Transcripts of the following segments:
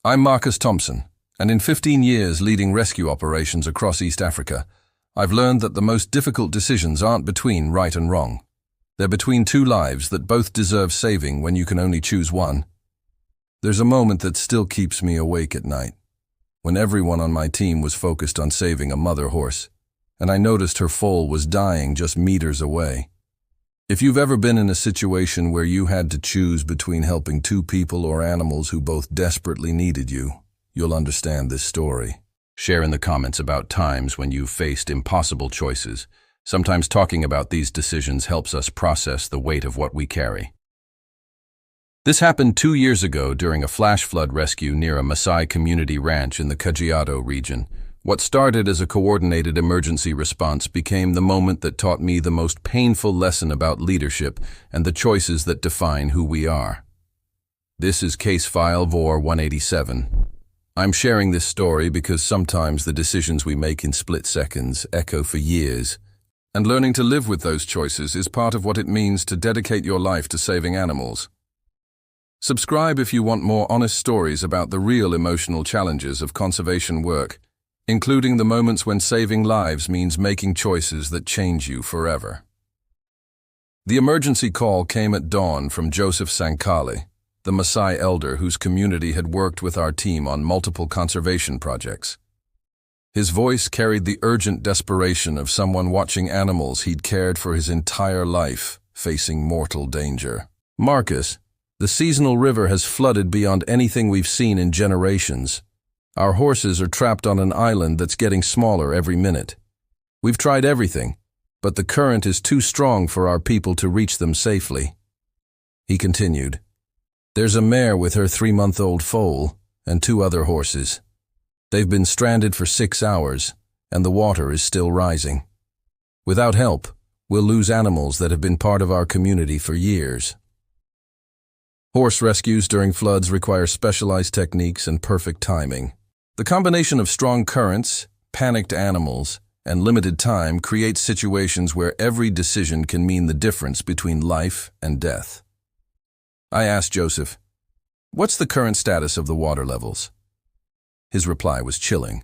I'm Marcus Thompson, and in 15 years leading rescue operations across East Africa, I've learned that the most difficult decisions aren't between right and wrong. They're between two lives that both deserve saving when you can only choose one. There's a moment that still keeps me awake at night, when everyone on my team was focused on saving a mother horse, and I noticed her foal was dying just meters away. If you've ever been in a situation where you had to choose between helping two people or animals who both desperately needed you, you'll understand this story. Share in the comments about times when you've faced impossible choices. Sometimes talking about these decisions helps us process the weight of what we carry. This happened 2 years ago during a flash flood rescue near a Maasai community ranch in the Kajiado region. What started as a coordinated emergency response became the moment that taught me the most painful lesson about leadership and the choices that define who we are. This is Case File VOR 187. I'm sharing this story because sometimes the decisions we make in split seconds echo for years, and learning to live with those choices is part of what it means to dedicate your life to saving animals. Subscribe if you want more honest stories about the real emotional challenges of conservation work, including the moments when saving lives means making choices that change you forever. The emergency call came at dawn from Joseph Sankali, the Maasai elder whose community had worked with our team on multiple conservation projects. His voice carried the urgent desperation of someone watching animals he'd cared for his entire life, facing mortal danger. "Marcus, the seasonal river has flooded beyond anything we've seen in generations. Our horses are trapped on an island that's getting smaller every minute. We've tried everything, but the current is too strong for our people to reach them safely." He continued, "There's a mare with her 3-month-old foal and 2 other horses. They've been stranded for 6 hours, and the water is still rising. Without help, we'll lose animals that have been part of our community for years." Horse rescues during floods require specialized techniques and perfect timing. The combination of strong currents, panicked animals, and limited time creates situations where every decision can mean the difference between life and death. I asked Joseph, "What's the current status of the water levels?" His reply was chilling.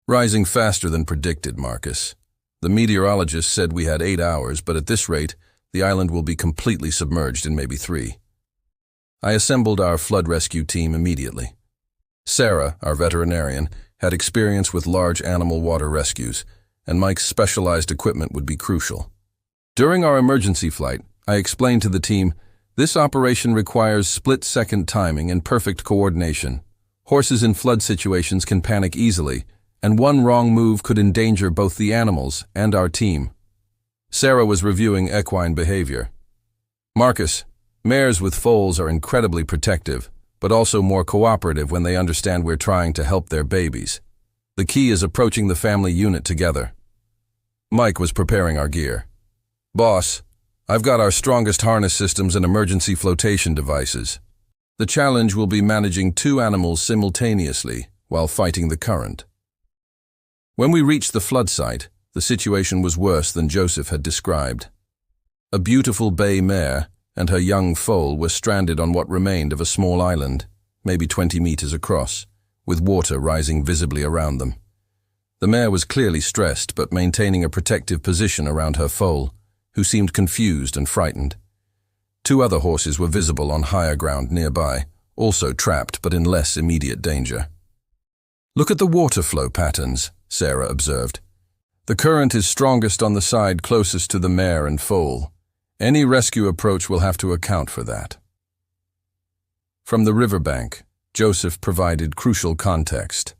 "Rising faster than predicted, Marcus. The meteorologist said we had 8 hours, but at this rate, the island will be completely submerged in maybe 3. I assembled our flood rescue team immediately. Sarah, our veterinarian, had experience with large animal water rescues, and Mike's specialized equipment would be crucial. During our emergency flight, I explained to the team, "This operation requires split-second timing and perfect coordination. Horses in flood situations can panic easily, and one wrong move could endanger both the animals and our team." Sarah was reviewing equine behavior. "Marcus, mares with foals are incredibly protective, but also more cooperative when they understand we're trying to help their babies. The key is approaching the family unit together." Mike was preparing our gear. "Boss, I've got our strongest harness systems and emergency flotation devices. The challenge will be managing 2 animals simultaneously while fighting the current." When we reached the flood site, the situation was worse than Joseph had described. A beautiful bay mare and her young foal were stranded on what remained of a small island, maybe 20 meters across, with water rising visibly around them. The mare was clearly stressed, but maintaining a protective position around her foal, who seemed confused and frightened. 2 other horses were visible on higher ground nearby, also trapped but in less immediate danger. "Look at the water flow patterns," Sarah observed. "The current is strongest on the side closest to the mare and foal. Any rescue approach will have to account for that." From the riverbank, Joseph provided crucial context.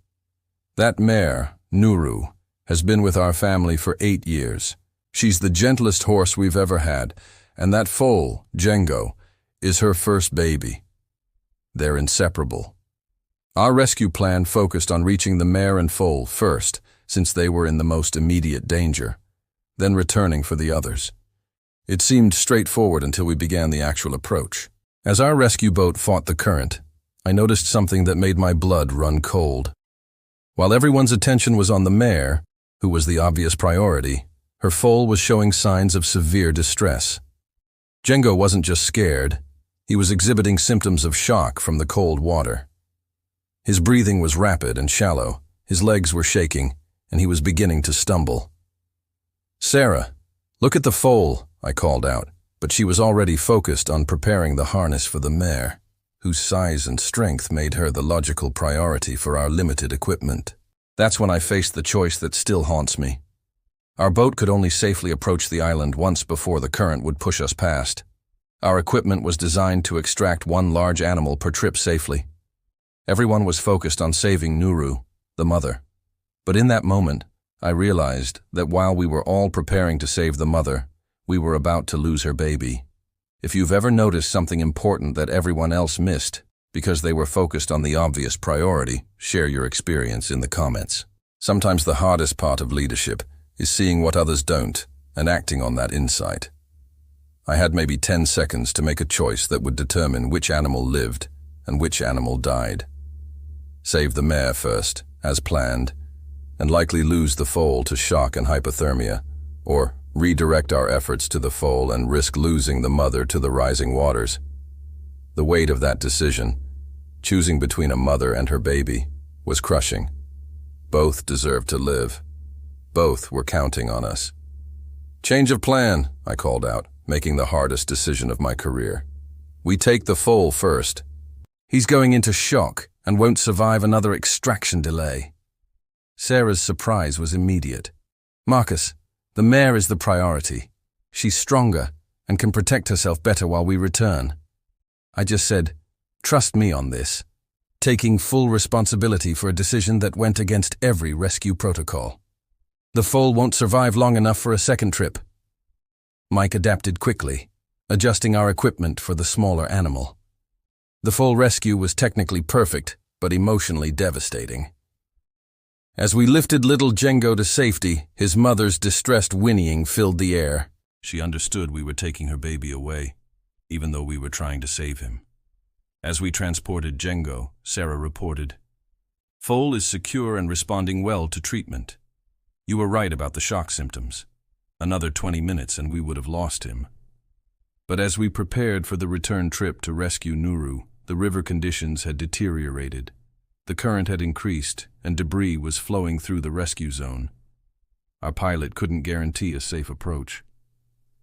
"That mare, Nuru, has been with our family for 8 years. She's the gentlest horse we've ever had, and that foal, Jengo, is her first baby. They're inseparable. Our rescue plan focused on reaching the mare and foal first, since they were in the most immediate danger, then returning for the others. It seemed straightforward until we began the actual approach. As our rescue boat fought the current, I noticed something that made my blood run cold. While everyone's attention was on the mare, who was the obvious priority, her foal was showing signs of severe distress. Jengo wasn't just scared, he was exhibiting symptoms of shock from the cold water. His breathing was rapid and shallow, his legs were shaking, and he was beginning to stumble. "Sarah, look at the foal," I called out, but she was already focused on preparing the harness for the mare, whose size and strength made her the logical priority for our limited equipment. That's when I faced the choice that still haunts me. Our boat could only safely approach the island once before the current would push us past. Our equipment was designed to extract one large animal per trip safely. Everyone was focused on saving Nuru, the mother. But in that moment, I realized that while we were all preparing to save the mother, we were about to lose her baby. If you've ever noticed something important that everyone else missed because they were focused on the obvious priority, share your experience in the comments. Sometimes the hardest part of leadership is seeing what others don't and acting on that insight. I had maybe 10 seconds to make a choice that would determine which animal lived and which animal died. Save the mare first, as planned, and likely lose the foal to shock and hypothermia, or redirect our efforts to the foal and risk losing the mother to the rising waters. The weight of that decision, choosing between a mother and her baby, was crushing. Both deserved to live. Both were counting on us. "Change of plan," I called out, making the hardest decision of my career. "We take the foal first. He's going into shock and won't survive another extraction delay." Sarah's surprise was immediate. "Marcus, the mare is the priority. She's stronger and can protect herself better while we return." I just said, "Trust me on this," taking full responsibility for a decision that went against every rescue protocol. "The foal won't survive long enough for a second trip." Mike adapted quickly, adjusting our equipment for the smaller animal. The foal rescue was technically perfect, but emotionally devastating. As we lifted little Jengo to safety, his mother's distressed whinnying filled the air. She understood we were taking her baby away, even though we were trying to save him. As we transported Jengo, Sarah reported, "Foal is secure and responding well to treatment. You were right about the shock symptoms. Another 20 minutes and we would have lost him." But as we prepared for the return trip to rescue Nuru, the river conditions had deteriorated. The current had increased, and debris was flowing through the rescue zone. Our pilot couldn't guarantee a safe approach.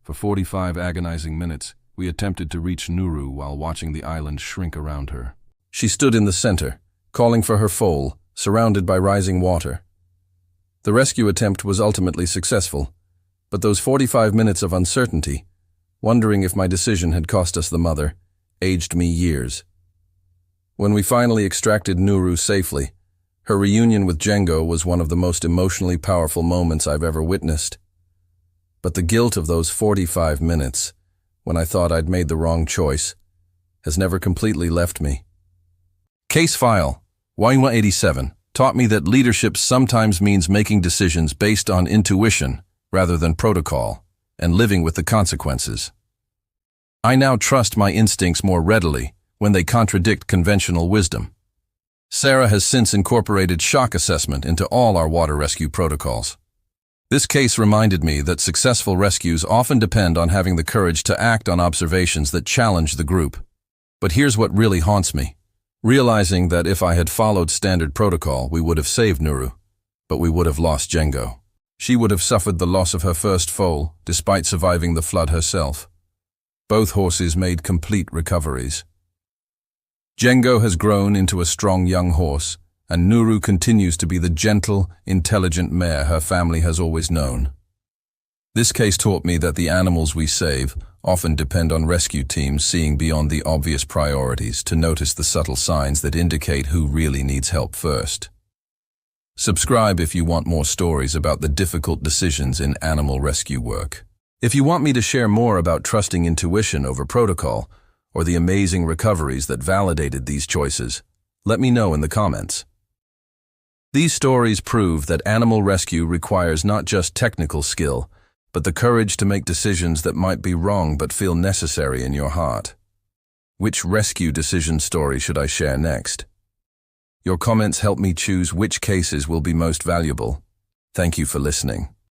For 45 agonizing minutes, we attempted to reach Nuru while watching the island shrink around her. She stood in the center, calling for her foal, surrounded by rising water. The rescue attempt was ultimately successful, but those 45 minutes of uncertainty, wondering if my decision had cost us the mother, aged me years. When we finally extracted Nuru safely, her reunion with Jengo was one of the most emotionally powerful moments I've ever witnessed. But the guilt of those 45 minutes, when I thought I'd made the wrong choice, has never completely left me. Case file, Y187, taught me that leadership sometimes means making decisions based on intuition rather than protocol, and living with the consequences. I now trust my instincts more readily when they contradict conventional wisdom. Sarah has since incorporated shock assessment into all our water rescue protocols. This case reminded me that successful rescues often depend on having the courage to act on observations that challenge the group. But here's what really haunts me. Realizing that if I had followed standard protocol, we would have saved Nuru, but we would have lost Jengo. She would have suffered the loss of her first foal, despite surviving the flood herself. Both horses made complete recoveries. Jengo has grown into a strong young horse, and Nuru continues to be the gentle, intelligent mare her family has always known. This case taught me that the animals we save often depend on rescue teams seeing beyond the obvious priorities to notice the subtle signs that indicate who really needs help first. Subscribe if you want more stories about the difficult decisions in animal rescue work. If you want me to share more about trusting intuition over protocol, or the amazing recoveries that validated these choices, let me know in the comments. These stories prove that animal rescue requires not just technical skill, but the courage to make decisions that might be wrong but feel necessary in your heart. Which rescue decision story should I share next? Your comments help me choose which cases will be most valuable. Thank you for listening.